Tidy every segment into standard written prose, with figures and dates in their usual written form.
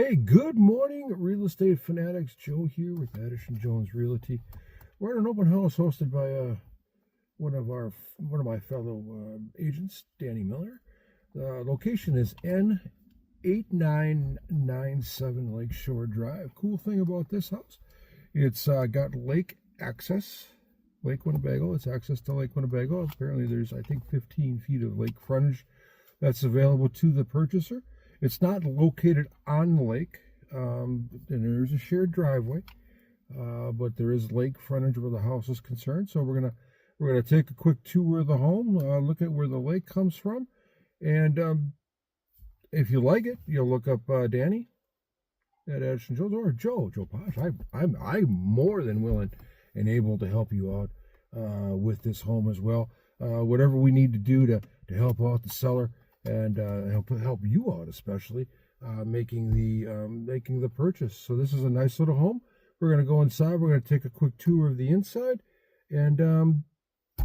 Hey, good morning, real estate fanatics. Joe here with Addison Jones Realty. We're at an open house hosted by one of my fellow agents, Danny Miller. The location is N8997 Lakeshore Drive. Cool thing about this house, it's got lake access, Lake Winnebago. It's access to Lake Winnebago. Apparently, there's I think 15 feet of lake frontage that's available to the purchaser. It's not located on the lake, and there's a shared driveway, but there is lake frontage where the house is concerned. So we're gonna take a quick tour of the home, look at where the lake comes from, and if you like it, you'll look up Danny at Addison Jones or Joe Posh. I'm more than willing and able to help you out with this home as well. Whatever we need to do to help out the seller and help you out, especially making the purchase. So this is a nice little home. We're gonna go inside. We're gonna take a quick tour of the inside and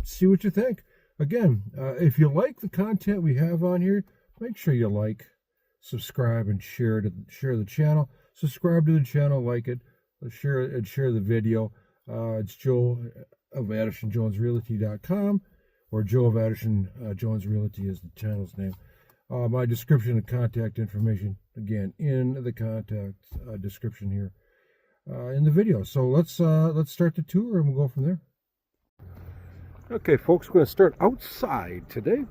see what you think. Again, if you like the content we have on here, make sure you like, subscribe, and share the channel. Subscribe to the channel, like it, share the video. It's Joe of AddisonJonesRealty.com. or Joe of Addison Jones Realty is the channel's name. My description and contact information, again, in the contact description here in the video. So let's start the tour and we'll go from there. Okay, folks, we're going to start outside today.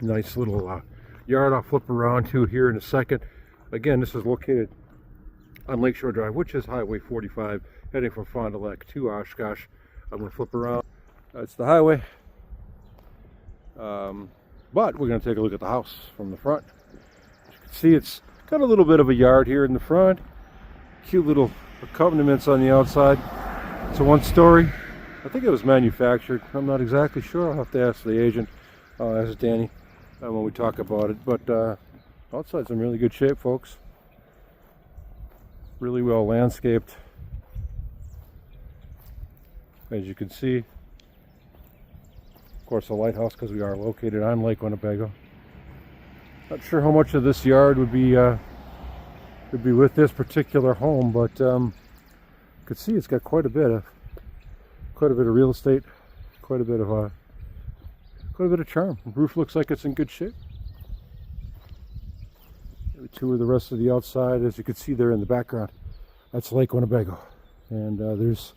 Nice little yard I'll flip around to here in a second. Again, this is located on Lakeshore Drive, which is Highway 45, heading from Fond du Lac to Oshkosh. I'm going to flip around. That's the highway. But we're going to take a look at the house from the front. As you can see, it's got a little bit of a yard here in the front. Cute little accompaniments on the outside. It's a one-story. I think it was manufactured. I'm not exactly sure. I'll have to ask the agent, ask Danny, when we talk about it. But outside's in really good shape, folks. Really well landscaped. As you can see, of course, a lighthouse because we are located on Lake Winnebago. Not sure how much of this yard would be with this particular home, but you can see it's got quite a bit of real estate, quite a bit of charm. The roof looks like it's in good shape. Tour the rest of the outside. As you can see there in the background, that's Lake Winnebago, and there's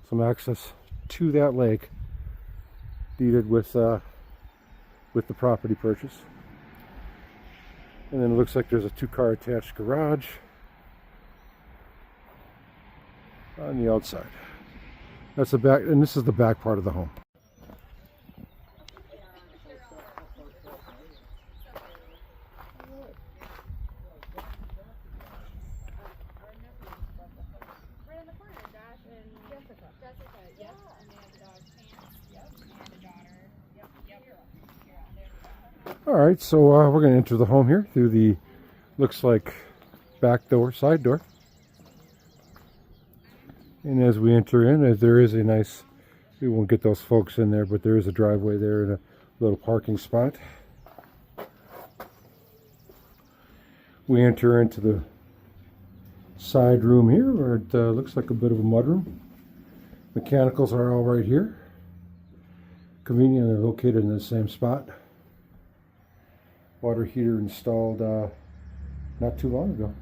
some access to that lake deeded with the property purchase. And then it looks like there's a two-car attached garage on the outside. That's the back, and this is the back part of the home. Alright, so we're going to enter the home here through the, looks like, back door, side door. And as we enter in, as there is a nice, we won't get those folks in there, but there is a driveway there and a little parking spot. We enter into the side room here, where it looks like a bit of a mudroom. Mechanicals are all right here. Convenient, they're located in the same spot. Water heater installed not too long ago.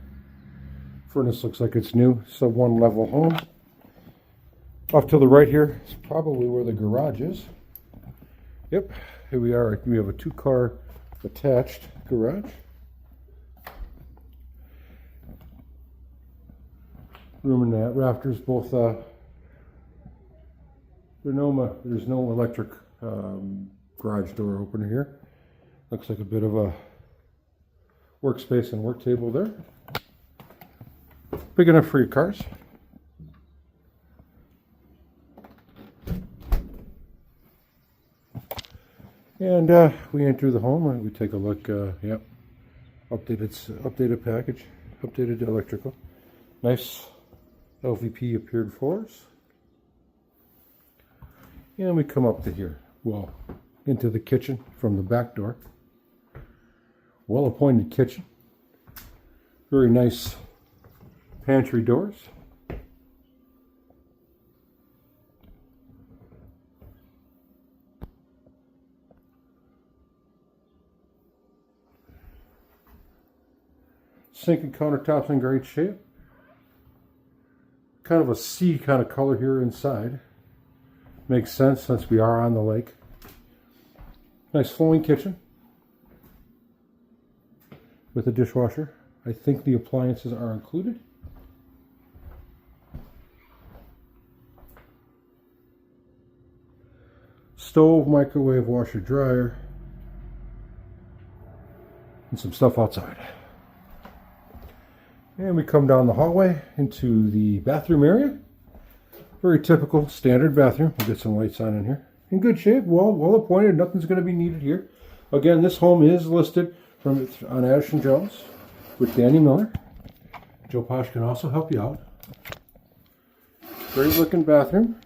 Furnace looks like it's new. It's a one-level home. Off to the right here is probably where the garage is. Yep, here we are. We have a two-car attached garage. Room and that rafters, both there's no electric garage door opener here. Looks like a bit of a workspace and work table there. Big enough for your cars. And we enter the home and we take a look. Yep, updated package, updated electrical. Nice LVP appeared floors. And we come up to here. Well, into the kitchen from the back door. Well-appointed kitchen. Very nice pantry doors. Sink and countertops in great shape. Kind of a sea kind of color here inside. Makes sense since we are on the lake. Nice flowing kitchen with a dishwasher. I think the appliances are included. Stove, microwave, washer, dryer, and some stuff outside. And we come down the hallway into the bathroom area. Very typical standard bathroom. We'll get some lights on in here. In good shape, well appointed. Nothing's going to be needed here. Again, this home is listed on Addison Jones with Danny Miller. Joe Posh can also help you out. Great looking bathroom.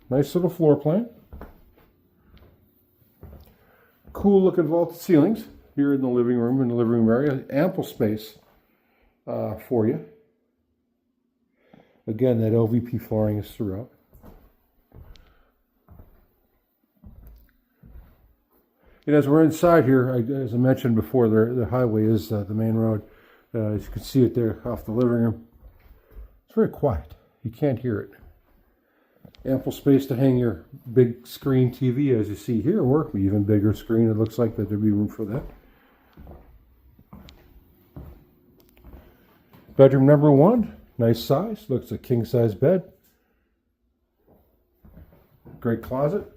Nice little floor plan. Cool looking vaulted ceilings here in the living room area. Ample space for you. Again, that LVP flooring is throughout. And as we're inside here, as I mentioned before, the highway is the main road. As you can see it there off the living room. It's very quiet. You can't hear it. Ample space to hang your big screen TV as you see here, or even bigger screen. It looks like that there'd be room for that. Bedroom number 1, nice size, looks like a king size bed. Great closet.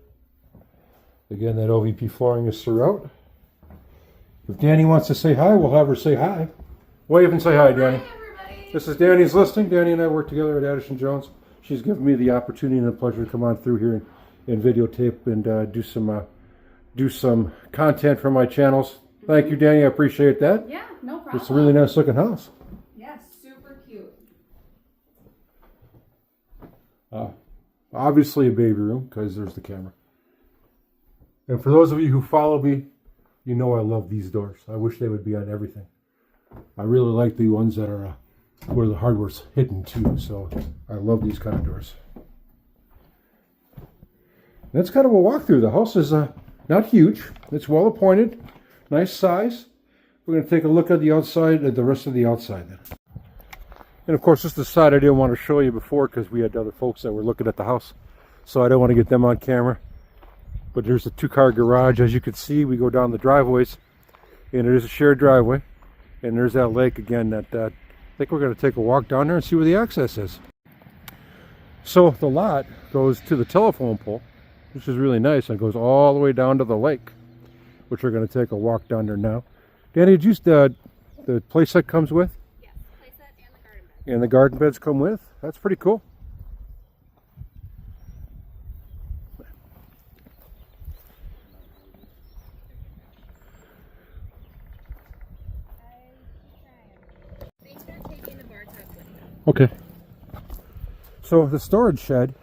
Again, that OVP flooring is throughout. If Danny wants to say hi, we'll have her say hi. Wave and say hi, Danny. Hi, everybody. This is Danny's listing. Danny and I work together at Addison Jones. She's given me the opportunity and the pleasure to come on through here and videotape and do some content for my channels. Thank you, Danny. I appreciate that. Yeah, no problem. It's a really nice looking house. Yes, super cute. Obviously a baby room because there's the camera. And for those of you who follow me, you know I love these doors. I wish they would be on everything. I really like the ones that are where the hardware's hidden too. So I love these kind of doors. That's kind of a walkthrough. The house is not huge. It's well appointed. Nice size. We're going to take a look at the outside, at the rest of the outside then. And of course, this is the side I didn't want to show you before because we had other folks that were looking at the house. So I don't want to get them on camera. But there's a 2-car garage. As you can see, we go down the driveways and it is a shared driveway. And there's that lake again that I think we're going to take a walk down there and see where the access is. So the lot goes to the telephone pole, which is really nice, and it goes all the way down to the lake, which we're going to take a walk down there now. Danny, did you the playset comes with? Yes, playset and the garden bed. And the garden beds come with? That's pretty cool. Thanks for taking the bar top with you. Okay. So the storage shed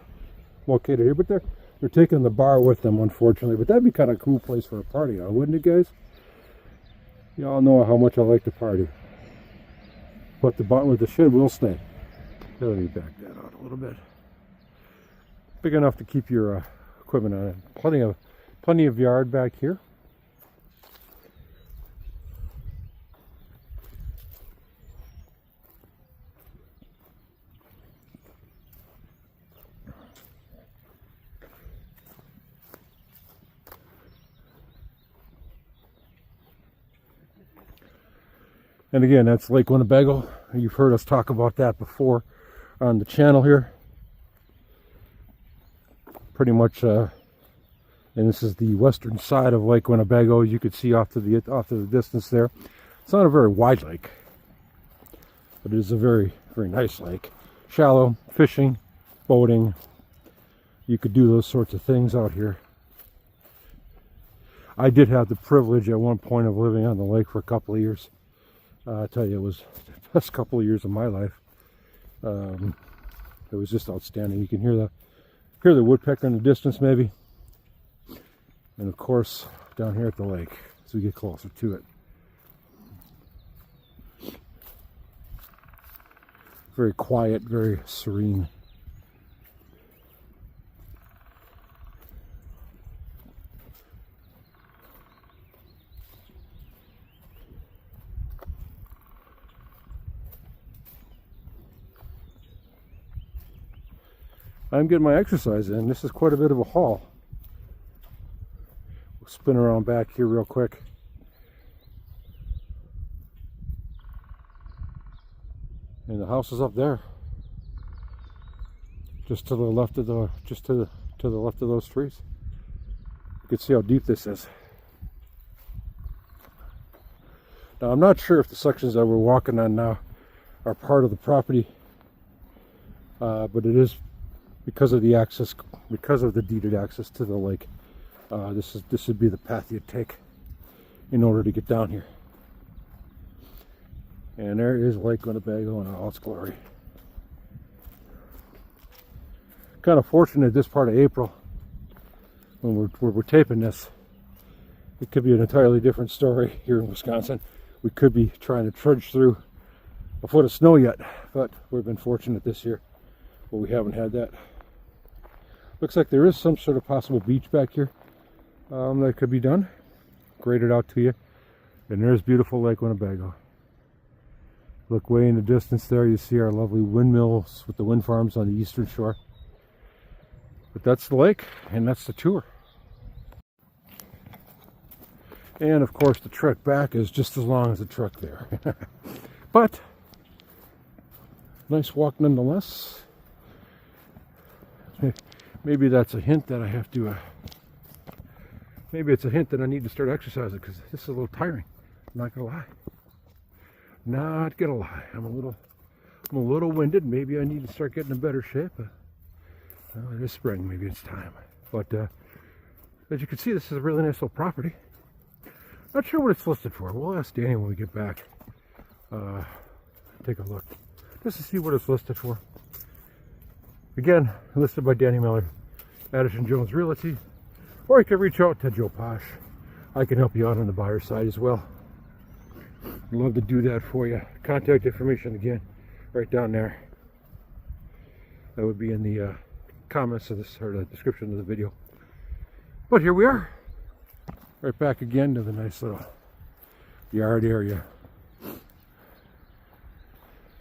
located here, but they're taking the bar with them, unfortunately. But that'd be kind of a cool place for a party, now, wouldn't it, guys? You all know how much I like to party. But the shed will stay. Let me back that out a little bit. Big enough to keep your equipment on it. Plenty of yard back here. And again, that's Lake Winnebago. You've heard us talk about that before on the channel here. Pretty much, and this is the western side of Lake Winnebago. You could see off to the distance there. It's not a very wide lake, but it is a very, very nice lake. Shallow, fishing, boating. You could do those sorts of things out here. I did have the privilege at one point of living on the lake for a couple of years. I tell you, it was the best couple of years of my life. It was just outstanding. You can hear the woodpecker in the distance, maybe. And of course, down here at the lake, as we get closer to it. Very quiet, very serene. I'm getting my exercise in. This is quite a bit of a haul. We'll spin around back here real quick. And the house is up there. Just to the left of the left of those trees. You can see how deep this is. Now I'm not sure if the sections that we're walking on now are part of the property, but it is because of the access, because of the deeded access to the lake. This would be the path you'd take in order to get down here. And there is Lake Winnebago in all its glory. Kind of fortunate this part of April, when we're taping this. It could be an entirely different story here in Wisconsin. We could be trying to trudge through a foot of snow yet, but we've been fortunate this year where we haven't had that. Looks like there is some sort of possible beach back here that could be done. Graded out to you. And there's beautiful Lake Winnebago. Look way in the distance there, you see our lovely windmills with the wind farms on the eastern shore. But that's the lake, and that's the tour. And of course the trek back is just as long as the trek there. But nice walk nonetheless. Maybe that's a hint that I have to maybe it's a hint that I need to start exercising, because this is a little tiring. I'm not gonna lie. Not gonna lie. I'm a little winded. Maybe I need to start getting in better shape. Well, it is spring, maybe it's time. But as you can see, this is a really nice little property. Not sure what it's listed for. We'll ask Danny when we get back. Take a look, just to see what it's listed for. Again, listed by Danny Miller, Addison Jones Realty, or you can reach out to Joe Posh. I can help you out on the buyer side as well. I'd love to do that for you. Contact information again, right down there. That would be in the comments of this, or the description of the video. But here we are, right back again to the nice little yard area.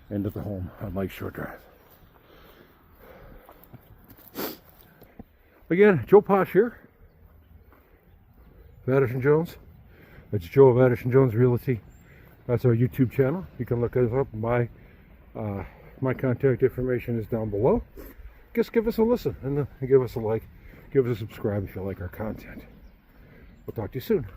End of the home on Lakeshore Drive. Again, Joe Posh here, Addison Jones. That's Joe of Addison Jones Realty. That's our YouTube channel. You can look us up. My contact information is down below. Just give us a listen and give us a like. Give us a subscribe if you like our content. We'll talk to you soon.